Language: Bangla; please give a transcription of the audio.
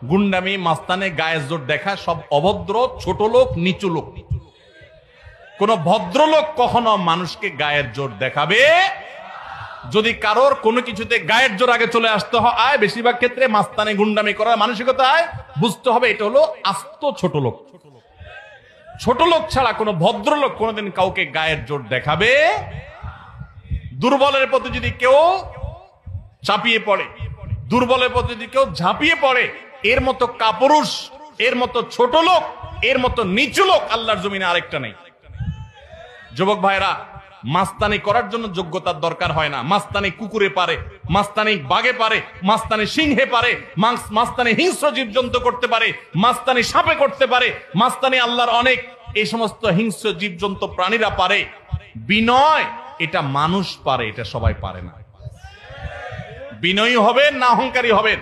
গুন্ডামি, মাস্তানে, গায়ের জোর দেখা সব অভদ্র, ছোট লোক, নিচু লোক। কোন ভদ্রলোক কখনো মানুষকে গায়ের জোর দেখাবে। যদি কারোর কোনো কিছুতে গায়ের জোর আগে চলে আসতে হয়, বেশিরভাগ ক্ষেত্রে মাস্তানে গুন্ডামি করার মানসিকতায় বুঝতে হবে এটা হলো আস্ত ছোট লোক। ছোট লোক ছাড়া কোনো ভদ্রলোক কোনোদিন কাউকে গায়ের জোর দেখাবে। দুর্বলের প্রতি যদি কেউ চাপিয়ে পড়ে, দুর্বলের প্রতি যদি কেউ ঝাঁপিয়ে পড়ে, এর মতো কাপুরুষ, এর মতো ছোট লোক, এর মতো নিচু লোক আল্লাহর জমিনে আরেকটা নেই। যুবক ভাইরা, মাস্তানি করার জন্য যোগ্যতার দরকার হয় না। মাস্তানি কুকুরে পারে, মাস্তানি বাঘে পারে, মাস্তানি সিংহে পারে, মাস্তানি হিংস্র জীবজন্তু করতে পারে, মাস্তানি সাপে করতে পারে, মাস্তানি আল্লাহর অনেক এই সমস্ত হিংস্র জীবজন্তু প্রাণীরা পারে। বিনয় এটা মানুষ পারে, এটা সবাই পারে না। বিনয়ী হবেন না অহংকারী হবেন?